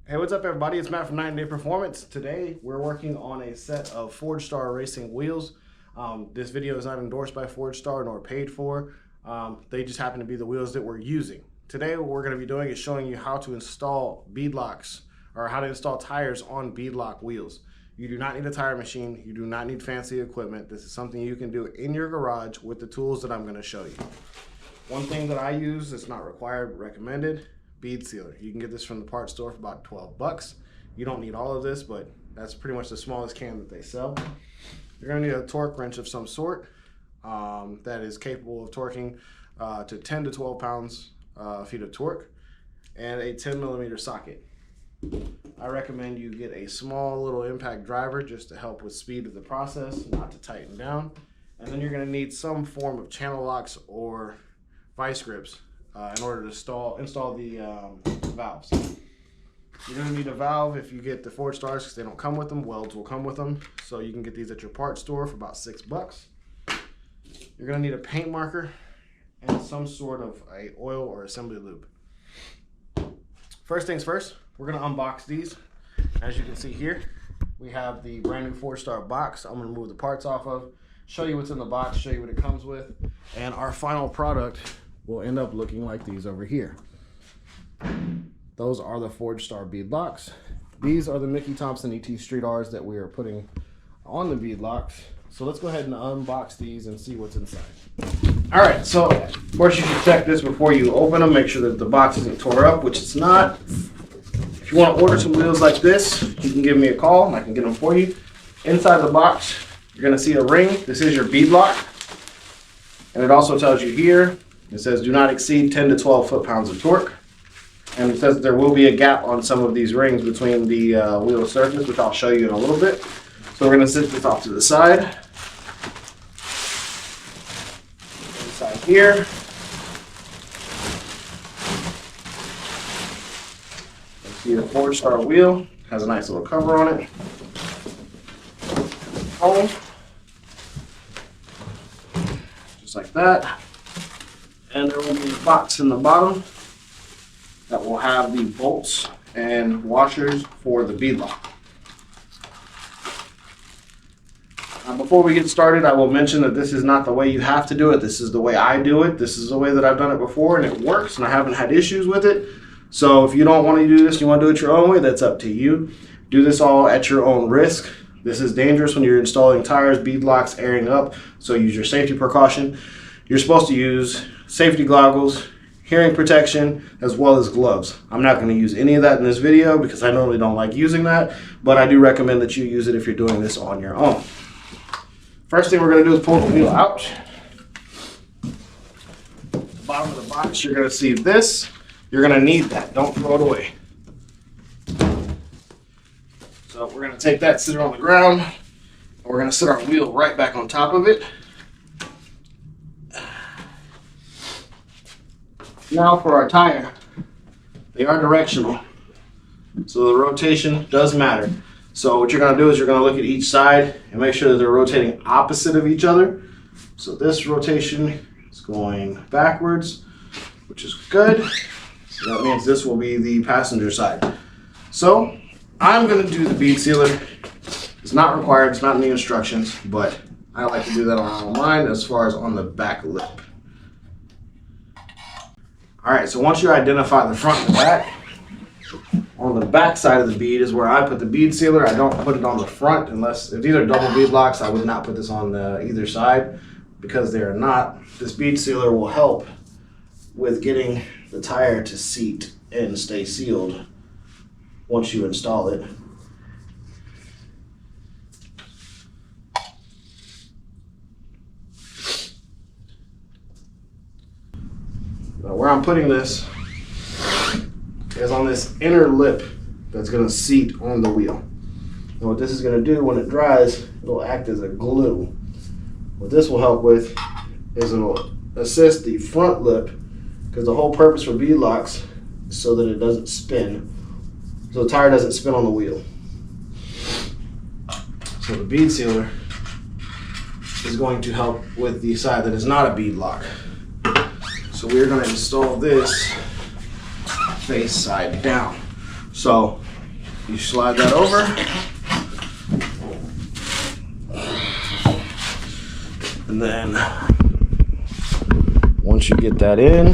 Hey, what's up everybody? It's Matt from 9 Day Performance. Today we're working on a set of Forge Star racing wheels. This video is not endorsed by Forge Star nor paid for. They just happen to be the wheels that we're using. Today what we're going to be doing is showing you how to install beadlocks or how to install tires on beadlock wheels. You do not need a tire machine. You do not need fancy equipment. This is something you can do in your garage with the tools that I'm going to show you. One thing that I use that's not required but recommended: bead sealer. You can get this from the parts store for about 12 bucks. You don't need all of this, but that's pretty much the smallest can that they sell. You're going to need a torque wrench of some sort that is capable of torquing to 10 to 12 pounds feet of torque, and a 10mm socket. I recommend you get a small little impact driver just to help with speed of the process, not to tighten down. And then you're going to need some form of channel locks or vice grips in order to install the valves. You're going to need a valve if you get the Forge Stars because they don't come with them. Welds will come with them, so you can get these at your parts store for about 6 bucks. You're going to need a paint marker and some sort of a oil or assembly lube. First things first, we're going to unbox these. As you can see here, we have the brand new Forge Star box. I'm going to remove the parts off of, show you what's in the box, show you what it comes with, and our final product will end up looking like these over here. Those are the Forge Star beadlocks. These are the Mickey Thompson ET Street R's that we are putting on the beadlocks. So let's go ahead and unbox these and see what's inside. All right, so of course you should check this before you open them. Make sure that the box isn't tore up, which it's not. If you want to order some wheels like this, you can give me a call and I can get them for you. Inside the box, you're going to see a ring. This is your beadlock. And it also tells you here, it says do not exceed 10 to 12 foot-pounds of torque. And it says that there will be a gap on some of these rings between the wheel surface, which I'll show you in a little bit. So we're going to set this off to the side. Inside here, you see the Forge Star wheel. Has a nice little cover on it. Home. Just like that. And there will be a box in the bottom that will have the bolts and washers for the beadlock. Before we get started, I will mention that this is not the way you have to do it. This is the way I do it. This is the way that I've done it before, and it works, and I haven't had issues with it. So if you don't want to do this, you want to do it your own way, that's up to you. Do this all at your own risk. This is dangerous when you're installing tires, beadlocks, airing up, so use your safety precaution. You're supposed to use safety goggles, hearing protection, as well as gloves. I'm not going to use any of that in this video because I normally don't like using that, but I do recommend that you use it if you're doing this on your own. First thing we're going to do is pull the wheel out. The bottom of the box, you're going to see this. You're going to need that. Don't throw it away. So we're going to take that, sit it on the ground, and we're going to set our wheel right back on top of it. Now for our tire, they are directional, so the rotation does matter. So what you're going to do is you're going to look at each side and make sure that they're rotating opposite of each other. So this rotation is going backwards, which is good. So that means this will be the passenger side. So I'm going to do the bead sealer. It's not required, it's not in the instructions, but I like to do that on mine as far as on the back lip. All right, so once you identify the front and the back, on the back side of the bead is where I put the bead sealer. I don't put it on the front unless, if these are double bead locks, I would not put this on either side because they are not. This bead sealer will help with getting the tire to seat and stay sealed once you install it. Now where I'm putting this is on this inner lip that's going to seat on the wheel. And what this is going to do when it dries, it'll act as a glue. What this will help with is it'll assist the front lip, because the whole purpose for beadlocks is so that it doesn't spin, so the tire doesn't spin on the wheel. So the bead sealer is going to help with the side that is not a beadlock. So we're going to install this face side down. So You slide that over. And then once you get that in,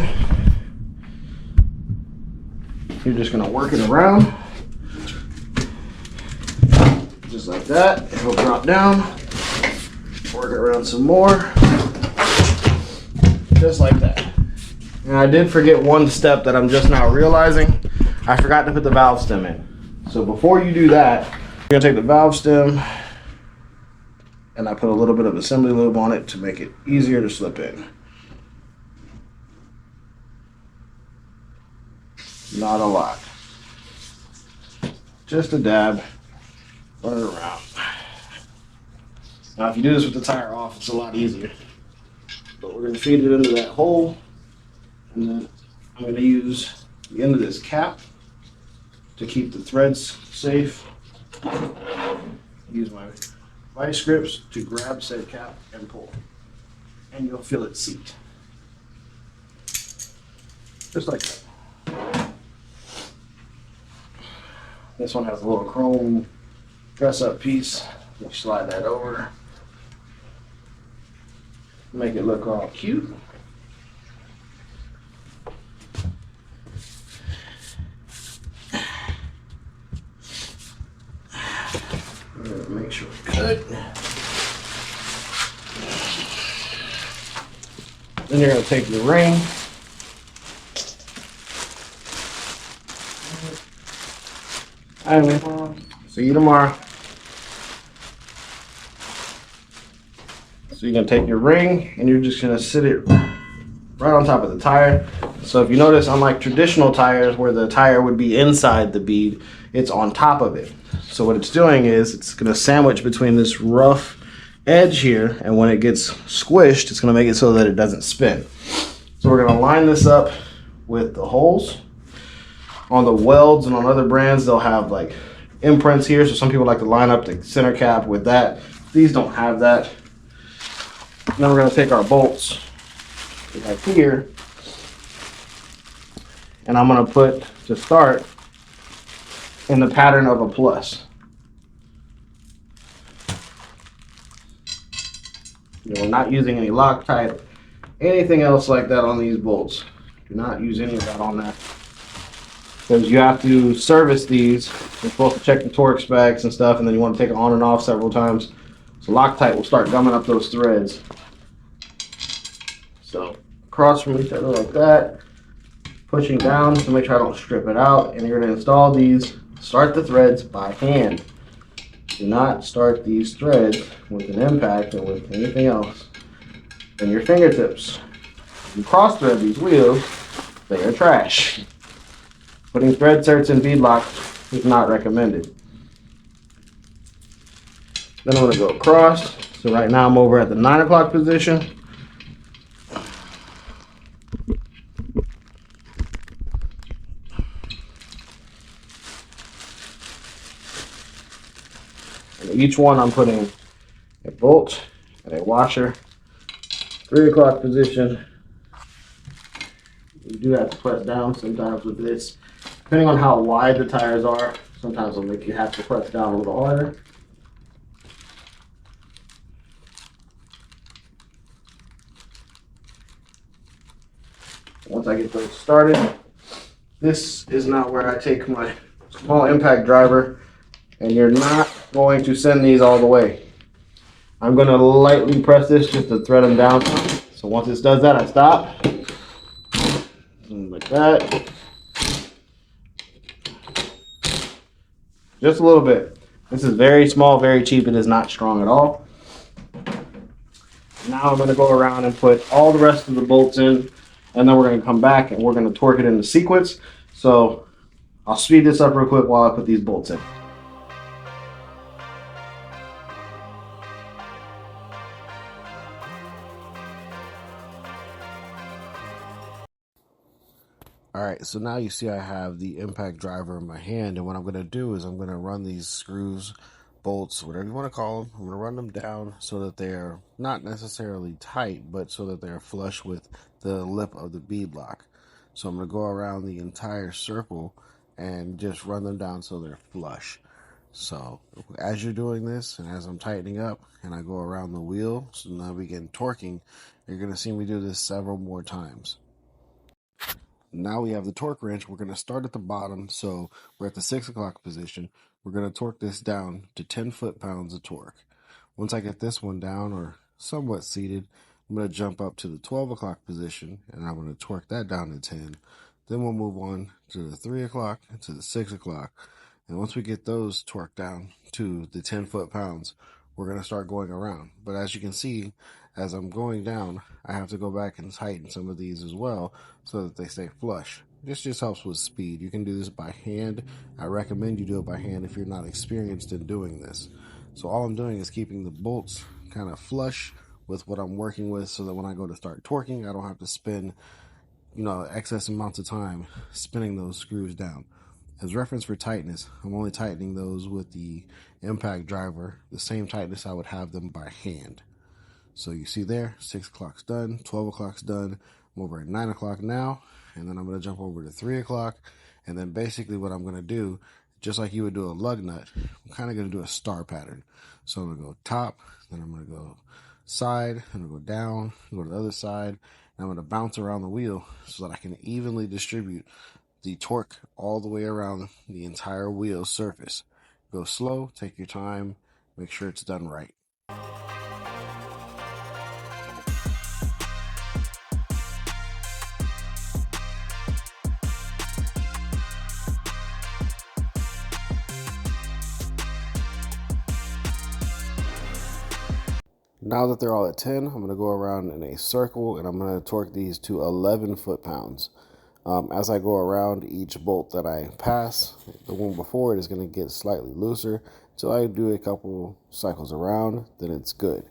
you're just gonna work it around. Just like that. It'll drop down. Work it around some more. Just like that. And I did forget one step that I'm just now realizing. I forgot to put the valve stem in. So before you do that, you're gonna take the valve stem and I put a little bit of assembly lube on it to make it easier to slip in. Not a lot. Just a dab. Run it around. Now if you do this with the tire off, it's a lot easier. But we're going to feed it into that hole. And then I'm going to use the end of this cap to keep the threads safe. Use my vice grips to grab said cap and pull. And you'll feel it seat. Just like that. This one has a little chrome dress-up piece. You slide that over. Make it look all cute. Make sure we're good. Then you're going to take your ring. See you tomorrow. So you're going to take your ring and you're just going to sit it right on top of the tire. So if you notice, unlike traditional tires where the tire would be inside the bead, it's on top of it. So what it's doing is it's going to sandwich between this rough edge here, and when it gets squished, it's going to make it so that it doesn't spin. So we're going to line this up with the holes. On the welds and on other brands, they'll have like imprints here. So some people like to line up the center cap with that. These don't have that. Then we're going to take our bolts right here, and I'm going to put, to start, in the pattern of a plus. We're not using any Loctite, anything else like that on these bolts. Do not use any of that on that, because you have to service these. You're supposed to check the torque specs and stuff, and then you want to take it on and off several times. So Loctite will start gumming up those threads. So across from each other like that, pushing down to make sure I don't strip it out. And you're going to install these. Start the threads by hand. Do not start these threads with an impact or with anything else than your fingertips. If you cross thread these wheels, they are trash. Putting thread certs in beadlock is not recommended. Then I'm going to go across. So right now I'm over at the 9 o'clock position. And each one I'm putting a bolt and a washer. 3 o'clock position. You do have to press down sometimes with this. Depending on how wide the tires are, sometimes it'll make you have to press down a little harder. Once I get those started, this is not where I take my small impact driver, and you're not going to send these all the way. I'm going to lightly press this just to thread them down. So once this does that, I stop. Like that. Just a little bit. This is very small, very cheap. It is not strong at all. Now I'm going to go around and put all the rest of the bolts in, and then we're going to come back and we're going to torque it into sequence. So I'll speed this up real quick while I put these bolts in. Alright, so now you see I have the impact driver in my hand, and what I'm going to do is I'm going to run these screws, bolts, whatever you want to call them, I'm going to run them down so that they're not necessarily tight, but so that they're flush with the lip of the bead lock. So I'm going to go around the entire circle and just run them down so they're flush. So as you're doing this and as I'm tightening up and I go around the wheel, so now we begin torquing, you're going to see me do this several more times. Now we have the torque wrench. We're going to start at the bottom, so we're at the 6 o'clock position. We're going to torque this down to 10 foot-pounds of torque. Once I get this one down or somewhat seated, I'm going to jump up to the 12 o'clock position, and I'm going to torque that down to 10. Then we'll move on to the 3 o'clock and to the 6 o'clock. And once we get those torqued down to the 10 foot-pounds, we're going to start going around. But as you can see, as I'm going down, I have to go back and tighten some of these as well so that they stay flush. This just helps with speed. You can do this by hand. I recommend you do it by hand if you're not experienced in doing this. So all I'm doing is keeping the bolts kind of flush with what I'm working with so that when I go to start torquing, I don't have to spend, excess amounts of time spinning those screws down. As reference for tightness, I'm only tightening those with the impact driver, the same tightness I would have them by hand. So you see there, 6 o'clock's done, 12 o'clock's done. I'm over at 9 o'clock now, and then I'm going to jump over to 3 o'clock. And then basically what I'm going to do, just like you would do a lug nut, I'm kind of going to do a star pattern. So I'm going to go top, then I'm going to go side, I'm going to go down, go to the other side, and I'm going to bounce around the wheel so that I can evenly distribute the torque all the way around the entire wheel surface. Go slow, take your time, make sure it's done right. Now that they're all at 10, I'm going to go around in a circle and I'm going to torque these to 11 foot-pounds. As I go around each bolt that I pass, the one before it is going to get slightly looser until I do a couple cycles around, then it's good.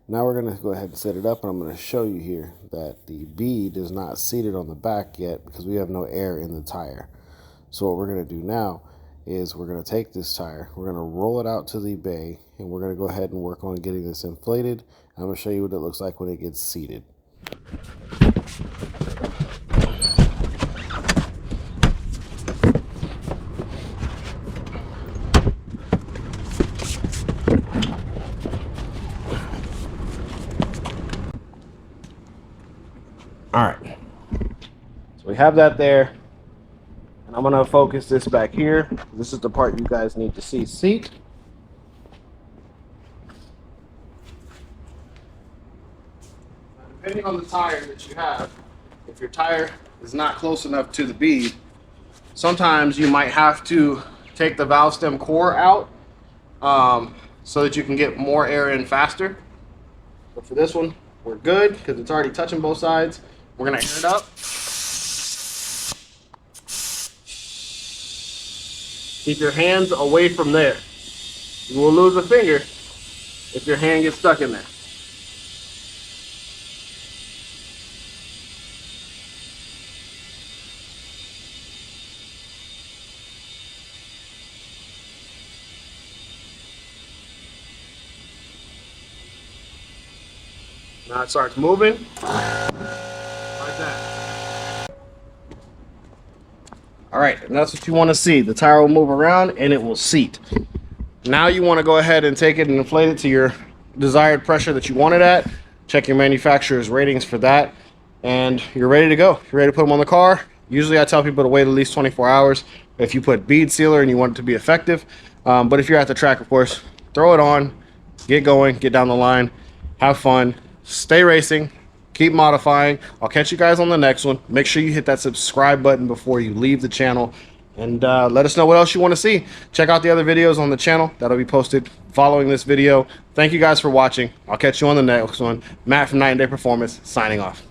Now we're going to go ahead and set it up, and I'm going to show you here that the bead is not seated on the back yet because we have no air in the tire. So what we're going to do now is we're going to take this tire, we're going to roll it out to the bay, and we're going to go ahead and work on getting this inflated. I'm going to show you what it looks like when it gets seated. All right, so we have that there, and I'm gonna focus this back here. This is the part you guys need to see. Seat. Depending on the tire that you have, if your tire is not close enough to the bead, sometimes you might have to take the valve stem core out so that you can get more air in faster. But for this one, we're good because it's already touching both sides. We're gonna air it up. Keep your hands away from there. You will lose a finger if your hand gets stuck in there. Now it starts moving like that. All right, and that's what you want to see. The tire will move around and it will seat. Now you want to go ahead and take it and inflate it to your desired pressure that you want it at. Check your manufacturer's ratings for that, and you're ready to go. You're ready to put them on the car. Usually I tell people to wait at least 24 hours if you put bead sealer and you want it to be effective. But if you're at the track, of course, throw it on, get going, get down the line, have fun, stay racing, keep modifying. I'll catch you guys on the next one. Make sure you hit that subscribe button before you leave the channel, and let us know what else you want to see. Check out the other videos on the channel that'll be posted following this video. Thank you guys for watching. I'll catch you on the next one. Matt from Night and Day Performance signing off.